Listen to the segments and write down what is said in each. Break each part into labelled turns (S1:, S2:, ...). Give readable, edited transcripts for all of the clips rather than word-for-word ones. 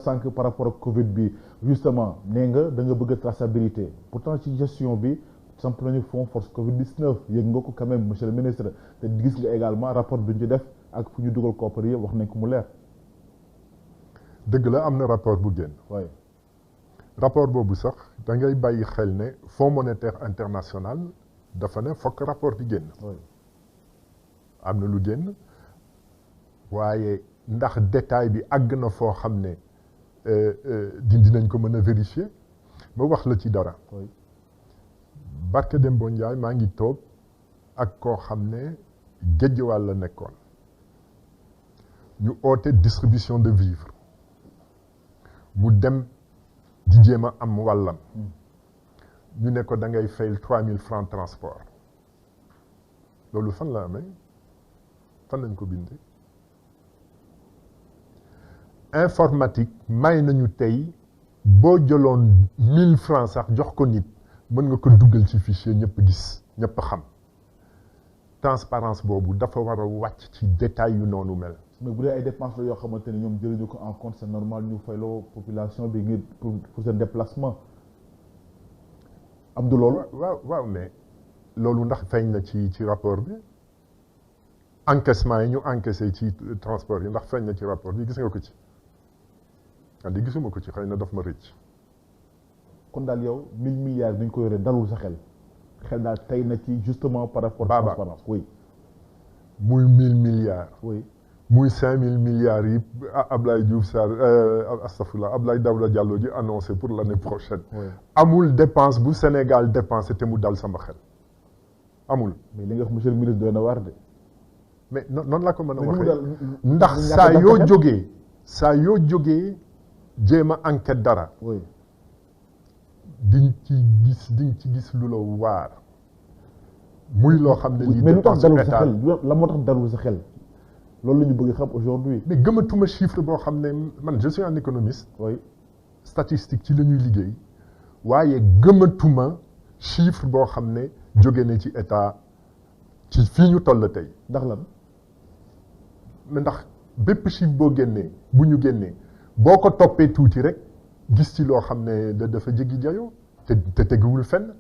S1: sànq par rapport ak Covid bi justement nee nga da nga bëgg traçabilité pourtant ci gestion bi samp nañu fonds force Covid 19 yëg nga ko quand même monsieur le ministre te gis nga également rapport bi ñu ci def ak fu ñu dugal koppar yëpp wax nañ ko mu leer.
S2: dëgg la am na rapport bu génn.
S1: waaye
S2: rapport boobu sax da ngay bàyyi xel ne Fonds monétaire international dafa ne fokk rapport bi génn. am na lu génn waaye ndax détail bi àgg na foo xam ne dinañ ko mën a vérifier ma wax la ci dara. barke Dembo Ndiaye maa ngi toog ak koo xam ne Géejawaay la nekkoon ñu oote distribution de vivres mu dem di jéem a am wàllam ñu ne ko da ngay fayal 3000 francs transport loolu fan la amee fan lañ ko bindee informatique may nañu tey boo jëloon 1000 francs sax jox ko nit mën nga ko duggal ci fichier ñëpp gis ñëpp xam transparence boobu dafa war a wàcc ci détail yu noonu mel.
S1: mais bu dee ay dépenses la yoo xamante ni ñoom jëluñu ko en compte c'est normal ñu fayloo population bi ngir pour seen déplacement am du loolu.
S2: waaw mais loolu ndax feeñ na ci rapport bi encaissement yi ñu encaissé ci transport yi ndax feeñ na ci rapport bi gis nga ko ci andi gisuma ko ci xëy na daf ma rëcc.
S1: kon daal yow 1000 milliards bi ñu ko yoree dalul sa xel daal tey na ci justement par rapport à transparence oui.
S2: muy 1000 milliards.
S1: oui
S2: muy 5000 milliards yi Ablaye Diouf Sarr astafurlah Ablaye Daouda Diallo ji annoncé pour l'année prochaine. amul dépense bu Sénégal dépensé te mu dal sama xel amul.
S1: mais li nga wax monsieur le ministre doy na waar de.
S2: mais noonu la ko mën a waxee ndax saa yoo jógee jéem a enquête dara.
S1: oui.
S2: diñ ci gis lu la waar muy loo xam ne lii
S1: mais lu tax dalul sa xel la moo tax dalul sa xel loolu la ñu bëgg xam aujourd'hui
S2: mais gëmatuma chiffre boo xam ne man je suis un économiste statistique ci la ñuy liggéey waaye gëmatuma chiffre boo xam ne jóge na ci état ci fii ñu toll tey
S1: ndax lan
S2: mais ndax bépp chiffre boo génnee bu ñu génnee boo ko toppee tuuti rek gis ci loo xam ne dafa jéggi jayoo te teguwul fenn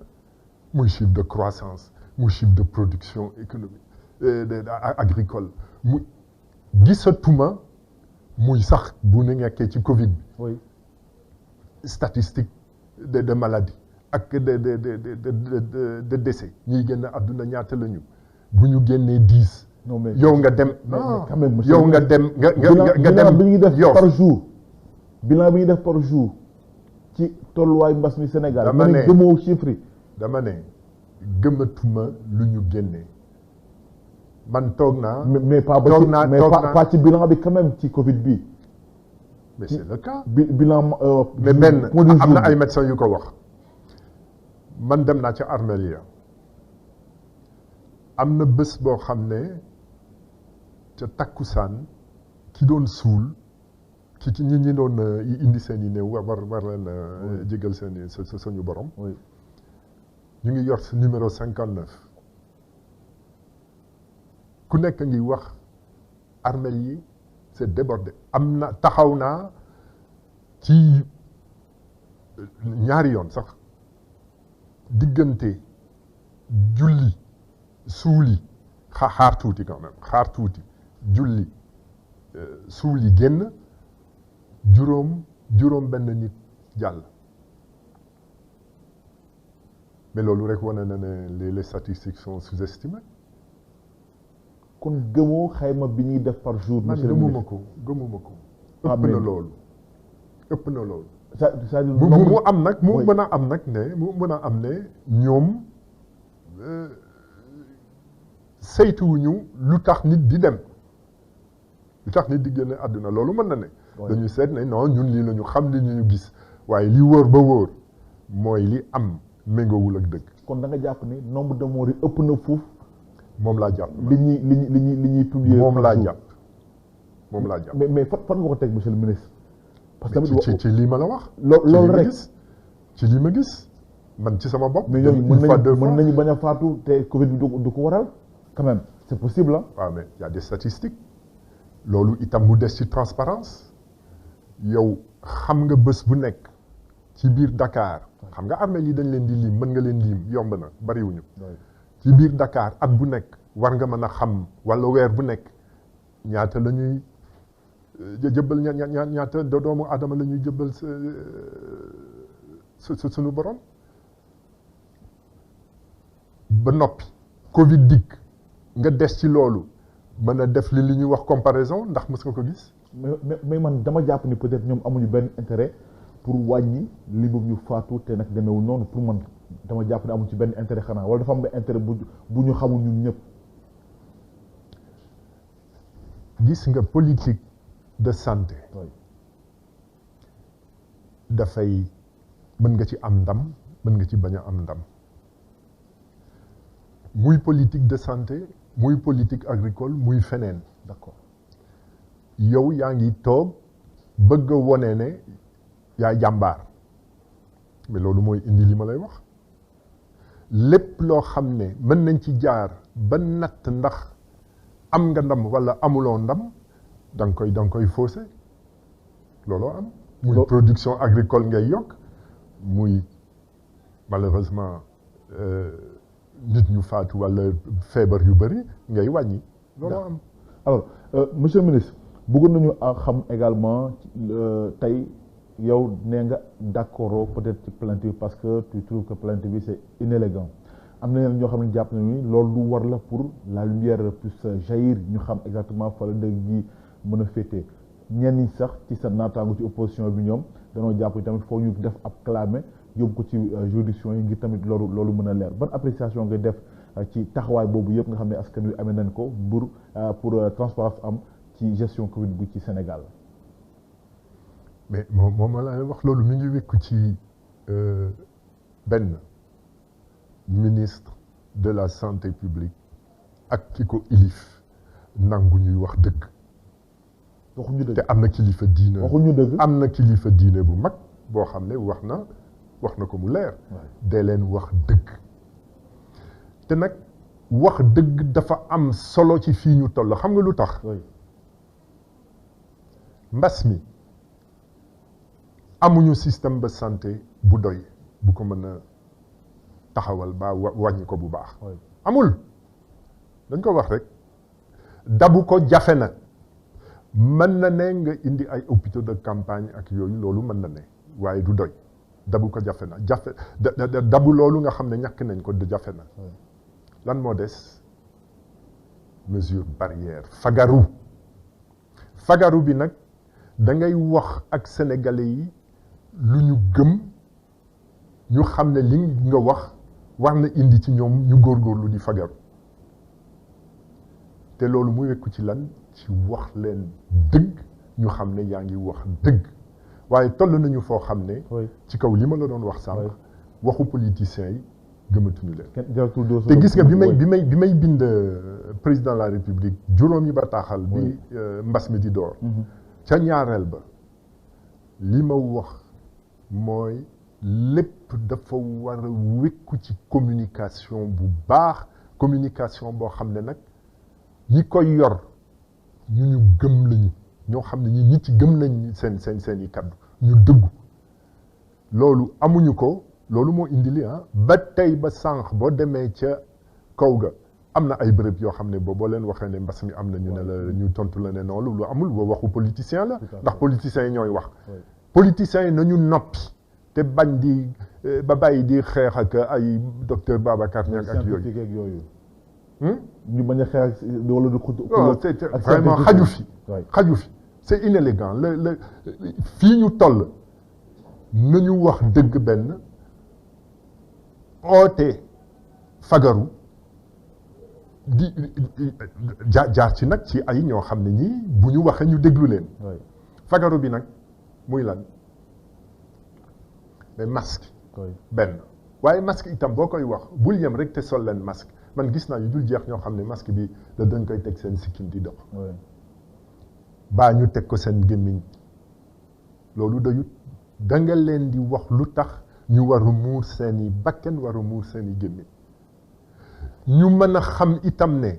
S2: muy chiffre de croissance muy chiffre de production économique agricole mu gisatuma muy sax bu nu nekkee ci Covid bi.
S1: oui
S2: statistique de maladie ak de décès ñiy génn àdduna ñaata la ñu bu ñu génnee 10.
S1: non mais
S2: yow nga dem.
S1: quand même
S2: yow nga dem nga dem
S1: bi ñuy def par jour. bilan bi ñuy def par jour ci tolluwaay mbas mi Sénégal.
S2: dama ne
S1: gëmoo chiffre yi.
S2: dama ne gëmatuma lu ñu génnee man toog naa.
S1: mais pas pas ci bilan bi quand même ci Covid bi.
S2: mais c'est le cas.
S1: bilan.
S2: mais benn am na ay médecins yu ko wax man dem naa ca armeel ya am na bés boo xam ne ca takkusaan ki doon suul. ci ñi doon indi seen i néew war leen jégal seen i suñu borom. ñu ngi yor numéro 59. ku nekk ngi wax armeel yi c'est débordé. am na taxaw naa ci ñaari yoon sax diggante julli suuli xaar tuuti quand même xaar tuuti julli suuli génn. juróom benn nit jàll mais loolu rek wane na ne les statistiques sont sous-estimées.
S1: kon gëmoo xayma bi ñuy def par jour.
S2: man gëmuma ko. ëpp na loolu.
S1: c'est-à-dire
S2: mu am nag mu mën a am nag ne mu mën a am ne ñoom saytuwuñu lu tax nit di dem lu tax nit di génn àdduna loolu mën na ne. dañu seet ne non ñun lii la ñu xam li ñu gis waaye li wóor ba wóor mooy li am méngoowul ak dëgg.
S1: kon da nga jàpp ne nombre de morts yi ëpp na fuuf.
S2: moom laa jàpp.
S1: li ñuy publier.
S2: moom laa jàpp.
S1: mais fan nga ko teg monsieur le ministre. parce que
S2: ci lii ma la wax.
S1: loolu rek
S2: ci lii ma gis man ci sama bopp.
S1: mais ñooñu mën nañu bañ a faatu te Covid bi du ko waral quand même c'est possible ah.
S2: waaw mais y a des statistiques loolu itam mu des ci transparence yow xam nga bés bu nekk ci biir Dakar xam nga armée yi dañ leen di lim mën nga leen lim yomb na bariwuñu ci biir Dakar at bu nekk war nga mën a xam wala weer bu nekk ñaata la ñuy jëbbal ñaata doomu aadama la ñuy jëbbal suñu borom ba noppi Covid dikk nga des ci loolu mën a def li ñuy wax comparaison ndax mës nga ko gis.
S1: mais man dama jàpp ni peut-être ñoom amuñu benn intérêt pour wàññi li boobu ñu faatu te nag demeewul noonu pour man dama jàpp ne amuñu ci benn intérêt xanaa wala dafa am benn intérêt bu ñu xamul ñun ñëpp.
S2: gis nga politique de santé. dafay mën nga ci am ndam mën nga ci bañ a am ndam muy politique de santé muy politique agricole muy feneen.
S1: d'accord
S2: yow yaa ngi toog bëgg a wone ne yaa jàmbaar mais loolu mooy indi li ma lay wax lépp loo xam ne mën nañ ci jaar ba natt ndax am nga ndam wala amuloo ndam da nga koy faussé looloo am. muy production agricole ngay yokk muy malheureusement nit ñu faatu wala feebar yu bëri ngay wàññi looloo am.
S1: alors monsieur le ministre bëggoon nañu xam également tey yow nee nga d'accord peut-être ci plainte bi parce que tu trouves que plainte bi c'est inélégant am na ñeneen ñoo xam ne jàpp nañu ni loolu lu war la pour la lumière puisse jaillir ñu xam exactement fa la dëgg gi mën a féetee ñenn ñi sax ci sa naataango ci opposition bi ñoom danoo jàpp ni tamit foo ñu def ab clamé yóbbu ko ci juridiction yi ngir tamit loolu mën a leer ban appréciation ngay def ci taxawaay boobu yëpp nga xam ne askan wi amee nañ ko pour transparence am ci gestion Covid bi ci Sénégal.
S2: mais moom la wax loolu mi ngi wékku ci benn ministre de la santé publique ak ki ko ilif nangu ñuy wax dëgg.
S1: waxuñu dëgg
S2: te am na kilifa diine.
S1: waxuñu dëgg
S2: am na kilifa diine bu mag boo xam ne wax na ko mu leer. dee leen wax dëgg. te nag wax dëgg dafa am solo ci fii ñu toll xam nga lu tax. mbas mi amuñu système de santé bu doy bu ko mën a taxawal ba wàññi ko bu baax. amul dañ ko wax rek dabu ko jafe na mën na ne nga indi ay hôpitaux de campagne ak yooyu loolu mën na ne waaye du doy dabu ko jafe na dabu loolu nga xam ne ñàkk nañ ko jafe na. lan moo des mesure barrière fagaru bi nag da ngay wax ak sénégalais yi lu ñu gëm ñu xam ne li nga wax war na indi ci ñoom ñu góorgóorlu di fagaru te loolu mu wekku ci lan ci wax leen dëgg ñu xam ne yaa ngi wax dëgg waaye toll nañu foo xam ne ci kaw li ma la doon wax sànq waxu politiciens yi gëmatuñu leen te gis nga bi may bind président de la république juróomi bataaxal bi mbas mi di door ca ñaareel ba li ma wax mooy lépp dafa war a wékku ci communication bu baax communication boo xam ne nag ñi koy yor ñu gëm lañu ñoo xam ne ñi ci gëm nañ seen i kaddu ñu dëggu loolu amuñu ko loolu moo indi li ba tey ba sànq boo demee ca kaw ga am na ay bërëb yoo xam ne boo leen waxee ne mbas mi am na ñu ne la ñu tontu la ne non lu amul waxu politicien la ndax politiciens yi ñooy wax politiciens yi nañu noppi te bañ di ba bàyyi di xeex ak ay docteur Babacar Niang ak yooyu
S1: ñu bañ a xeex wala du
S2: vraiment xaju fi c'est inélégant fii ñu toll nañu wax dëgg benn oote fagaru di jaar ci nag ci ay ñoo xam ne ñii bu ñu waxee ñu déglu leen fagaru bi nag muy lan mais masque benn waaye masque itam boo koy wax bul yem rek te sol leen masque man gis naa yu dul jeex ñoo xam ne masque bi dañ koy teg seen sikkim di dox baa ñu teg ko seen gémmiñ loolu doyut da nga leen di wax lu tax ñu war a muur seeni bakken war a muur seeni gémmiñ ñu mën a xam itam ne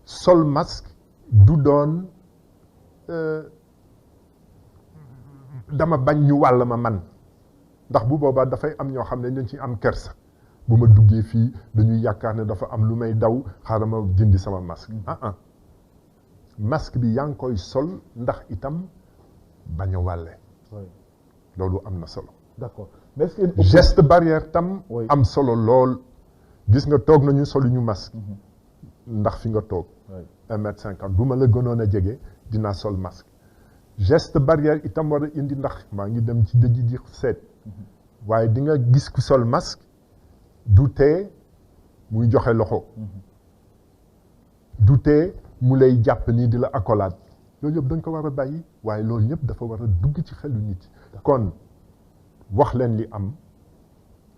S2: sol masque du doon dama bañ ñu wàll ma man ndax bu boobaa dafay am ñoo xam ne dañ ci am kersa bu ma duggee fii dañuy yaakaar ne dafa am lu may daw xaaral ma dindi sama masque masque bi yaa ngi koy sol ndax itam bañ a wàlle loolu am na solo
S1: d'accord mais est-ce que
S2: geste barrière tam am solo lool gis nga toog nañu soluñu masque ndax fi nga toog 1m50 bu ma la gënoon a jege dinaa sol masque geste barrière itam war a indi ndax maa ngi dem ci dëj di seet waaye di nga gis ku sol masque du tee muy joxe loxo du tee mu lay jàpp nii di la accolade loolu yëpp dañ ko war a bàyyi waaye loolu yëpp dafa war a dugg ci xelu nit kon wax leen li am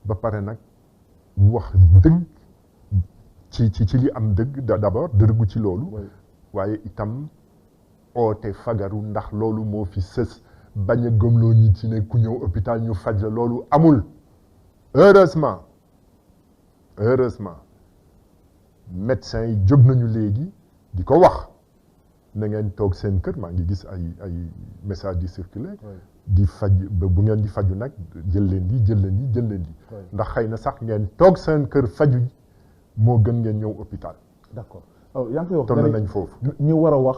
S2: ba pare nag wax dëgg ci li am dëgg d'abord dërgu ci loolu waaye itam oote fagaru ndax loolu moo fi sës bañ a gëmloo nit ci ne ku ñëw hôpital ñu faj la loolu amul heureusement médecins yi jóg nañu léegi di ko wax na ngeen toog seen kër maa ngi gis ay message di circuler di faj bu ngeen di faju nag jël leen di ndax xëy na sax ngeen toog seen kër faju moo gën ngeen ñëw hôpital
S1: d'accord yaa ngi koy wax
S2: toll nañ foofu
S1: ñi war a wax